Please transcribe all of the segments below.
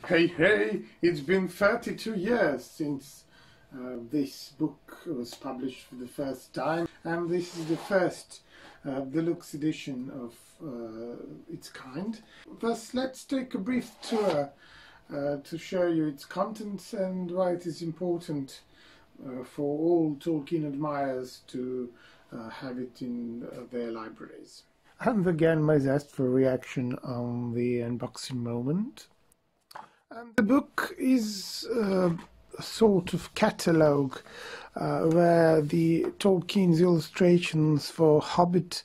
Hey, it's been 32 years since this book was published for the first time, and this is the first deluxe edition of its kind. Thus, let's take a brief tour to show you its contents and why it is important for all Tolkien admirers to have it in their libraries. And again, my zest for reaction on the unboxing moment. And the book is a sort of catalogue where the Tolkien's illustrations for Hobbit,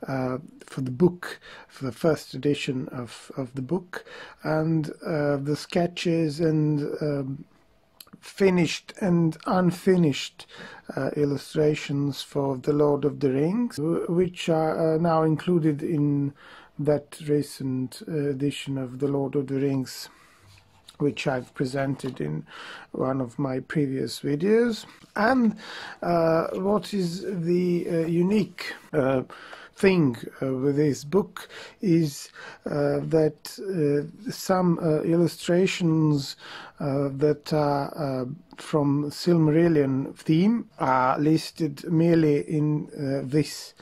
for the book, for the first edition of the book, and the sketches and finished and unfinished illustrations for The Lord of the Rings, which are now included in that recent edition of The Lord of the Rings, which I've presented in one of my previous videos. And what is the unique thing with this book is that some illustrations that are from Silmarillion theme are listed merely in this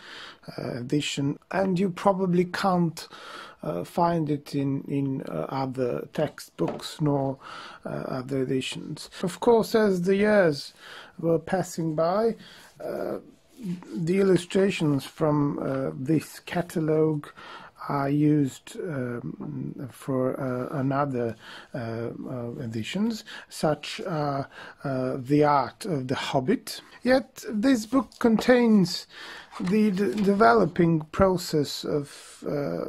edition, and you probably can't find it in other textbooks nor other editions. Of course, as the years were passing by, the illustrations from this catalogue are used for another editions, such are The Art of the Hobit. Yet this book contains the developing process of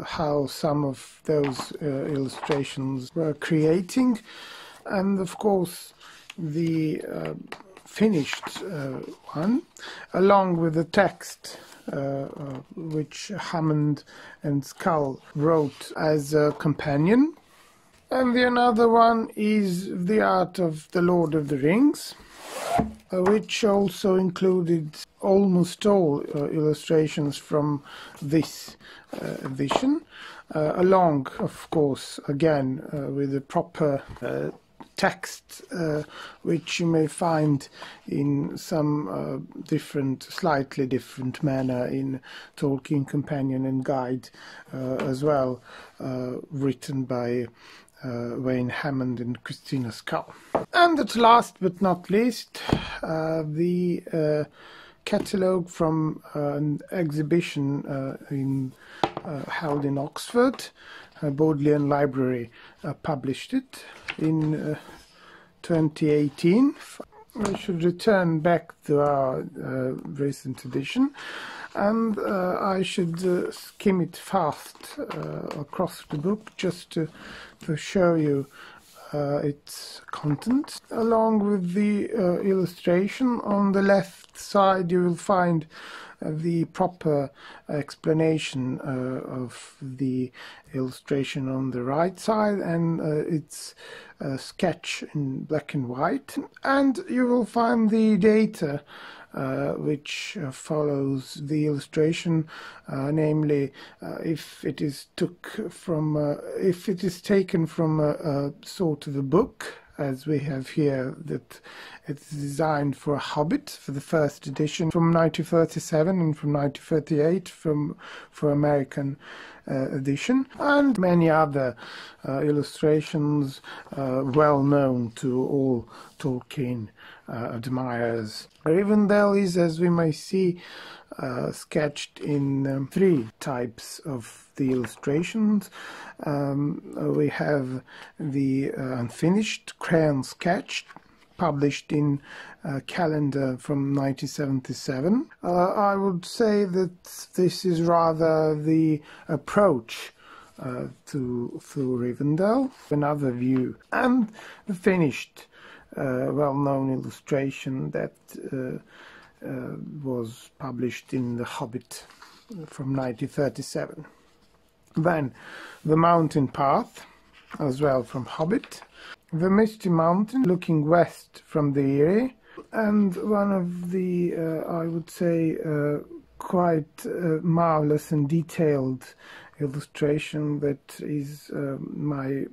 how some of those illustrations were creating, and of course the finished one, along with the text which Hammond and Scull wrote as a companion. And the another one is The Art of the Lord of the Rings, which also included almost all illustrations from this edition, along, of course, again with the proper text, which you may find in some slightly different manner in Tolkien Companion and Guide as well, written by Wayne Hammond and Christina Scull. And at last but not least, the catalogue from an exhibition held in Oxford. Bodleian Library published it in 2018. We should return back to our recent edition, and I should skim it fast across the book just to show you its content. Along with the illustration, on the left side you will find the proper explanation of the illustration on the right side, and its sketch in black and white, and you will find the data which follows the illustration, namely if it is taken from a sort of a book, as we have here, that it's designed for a Hobbit for the first edition from 1937 and from 1938 for American edition, and many other illustrations well known to all Tolkien admirers. Rivendell is, as we may see, sketched in three types of the illustrations. We have the unfinished crayon sketch, published in calendar from 1977. I would say that this is rather the approach to Rivendell, another view, and the finished well-known illustration that was published in The Hobbit from 1937. Then The Mountain Path, as well from Hobbit, The Misty Mountain looking west from the Eyrie, and one of the, I would say, quite marvelous and detailed illustration that is my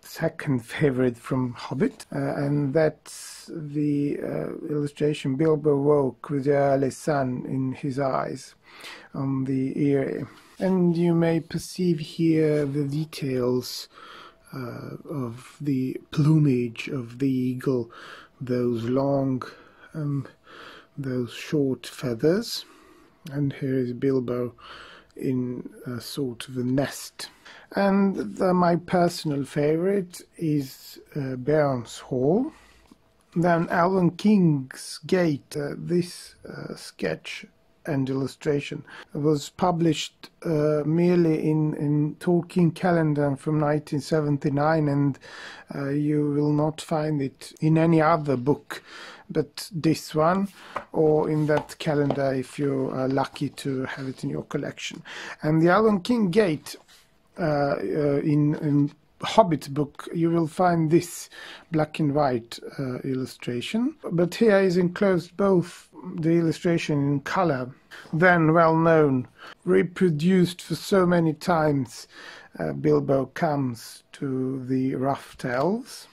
second favorite from Hobbit, and that's the illustration Bilbo woke with the early sun in his eyes on the eyrie. And you may perceive here the details of the plumage of the eagle, those long and those short feathers. And here is Bilbo in a sort of a nest. And my personal favorite is Baron's Hall. Then Allan King's Gate. This sketch and illustration was published merely in Tolkien calendar from 1979, and you will not find it in any other book but this one, or in that calendar if you are lucky to have it in your collection. And the Allan King Gate in Hobbit book, you will find this black and white illustration, but here is enclosed both the illustration in color, then well known, reproduced for so many times. Bilbo comes to the rough elves,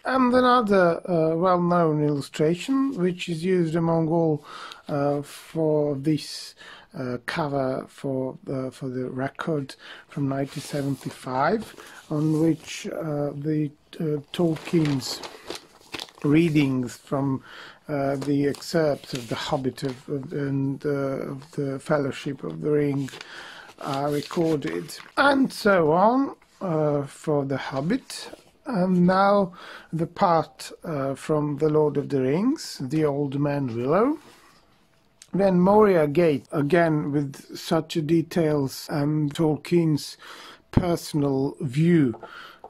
and another well-known illustration which is used among all for this cover for the record from 1975, on which the Tolkien's readings from the excerpts of The Hobbit and of the Fellowship of the Ring are recorded, and so on for The Hobbit. And now the part from The Lord of the Rings, The Old Man Willow. Then Moria Gate, again with such details and Tolkien's personal view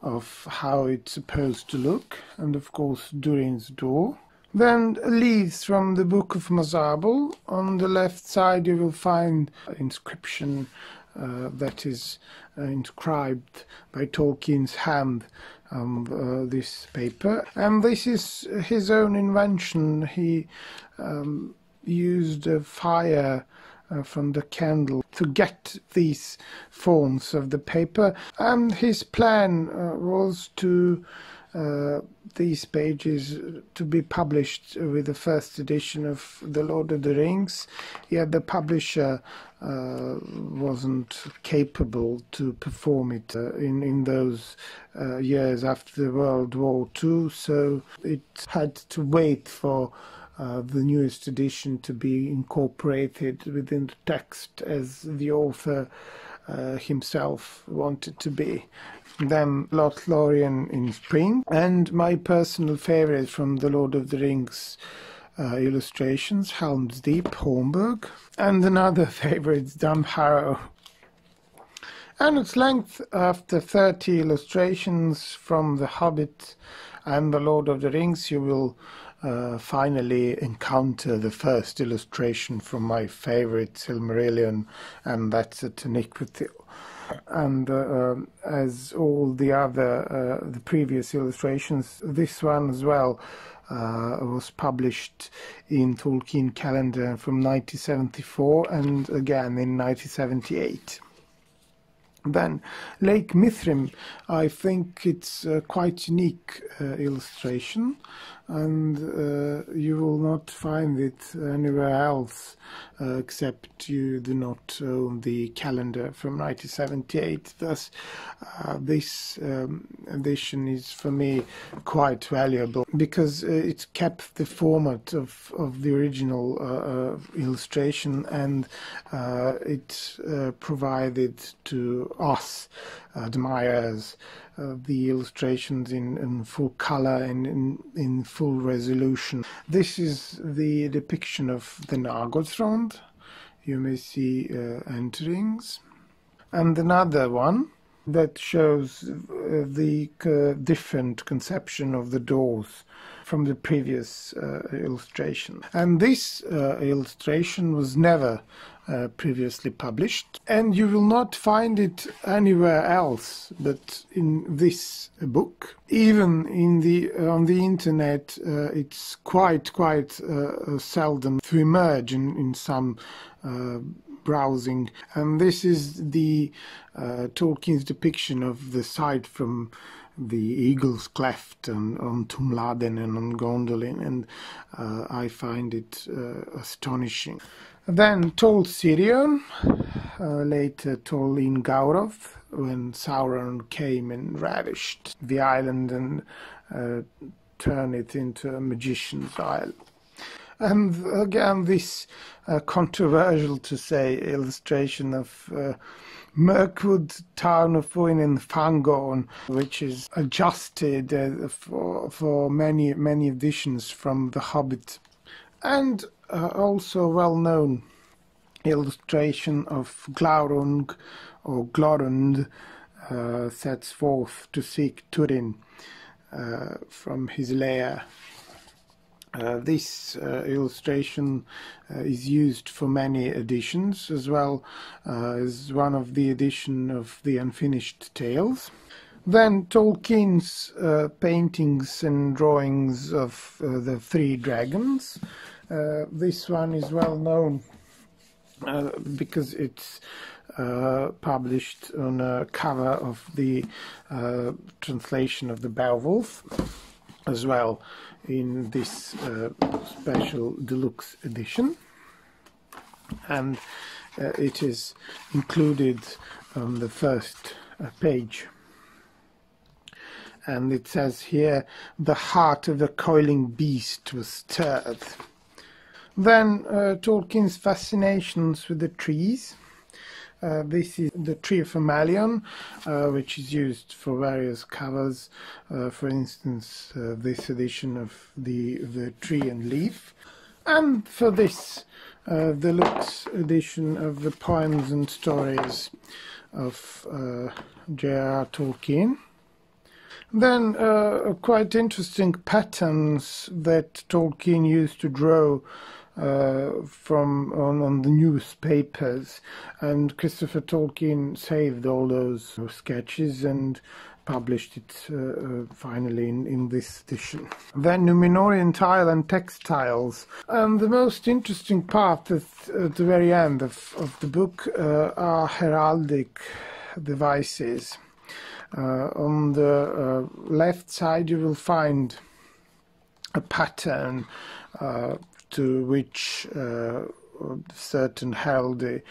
of how it's supposed to look, and of course Durin's Door. Then leaves from the Book of Mazarbel. On the left side you will find inscription that is inscribed by Tolkien's hand on this paper, and this is his own invention. He used a fire from the candle to get these forms of the paper, and his plan was to these pages to be published with the first edition of The Lord of the Rings, yet the publisher wasn't capable to perform it in those years after World War II, so it had to wait for the newest edition to be incorporated within the text as the author himself wanted to be. Then Lothlorien in Spring, and my personal favorite from The Lord of the Rings illustrations, Helm's Deep, Hornburg, and another favorite, Dunharrow. And its length, after 30 illustrations from The Hobbit and The Lord of the Rings, you will finally encounter the first illustration from my favorite Silmarillion, and that's at Iniquity. And as all the other the previous illustrations, this one as well was published in Tolkien calendar from 1974 and again in 1978. Then Lake Mithrim, I think it's a quite unique illustration, and you will not find it anywhere else except you do not own the calendar from 1978. Thus this edition is for me quite valuable because it kept the format of the original illustration, and it provided to us admirers the illustrations in full color and in full resolution. This is the depiction of the Nargothrond. You may see enterings. And another one that shows the different conception of the doors from the previous illustration. And this illustration was never previously published, and you will not find it anywhere else but in this book. Even on the internet, it's quite seldom to emerge in some browsing. And this is the Tolkien's depiction of the site from the eagle's cleft on Tumladen and on Gondolin, and I find it astonishing. Then Tolsirion, later Tolin Gaurov, when Sauron came and ravished the island and turned it into a magician's isle. And again, this controversial to say illustration of Mirkwood, town of Oin and Fangorn, which is adjusted for many editions from The Hobit. And also well-known illustration of Glaurung or Glorund sets forth to seek Turin from his lair. This illustration is used for many editions, as well as one of the edition of the Unfinished Tales. Then Tolkien's paintings and drawings of the Three Dragons. This one is well known because it's published on a cover of the translation of the Beowulf, as well in this special deluxe edition, and it is included on the first page. And it says here, the heart of the coiling beast was stirred. Then Tolkien's fascinations with the trees. This is the tree of Heraldic, which is used for various covers. For instance, this edition of the tree and leaf. And for this deluxe edition of the poems and stories of J.R.R. Tolkien. Then quite interesting patterns that Tolkien used to draw on the newspapers, and Christopher Tolkien saved all those sketches and published it finally in this edition. Then Numenorean tile and textiles. And the most interesting part at the very end of the book are heraldic devices. On the left side you will find a pattern to which certain heraldry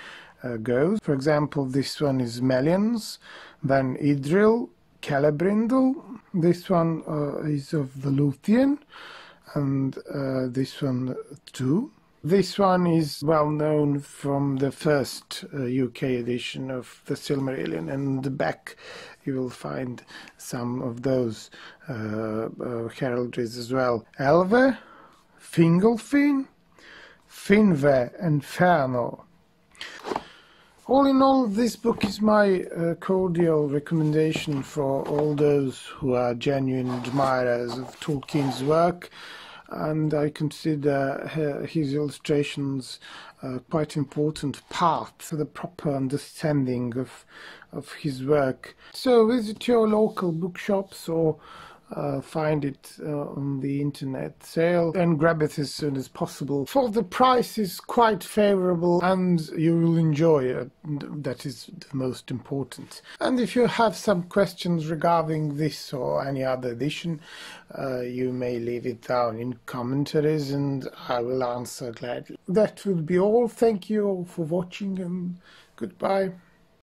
goes. For example, this one is Melians, then Idril, Celebrindle. This one is of the Lothian, and this one too. This one is well known from the first UK edition of the Silmarillion, and in the back you will find some of those heraldries as well. Elve, Fingolfin, Finve, and Ferno. All in all, this book is my cordial recommendation for all those who are genuine admirers of Tolkien's work, and I consider his illustrations quite important part for the proper understanding of his work. So visit your local bookshops or find it on the internet sale and grab it as soon as possible, for the price is quite favorable and you will enjoy it. That is the most important. And if you have some questions regarding this or any other edition, you may leave it down in commentaries and I will answer gladly. That would be all. Thank you all for watching and goodbye.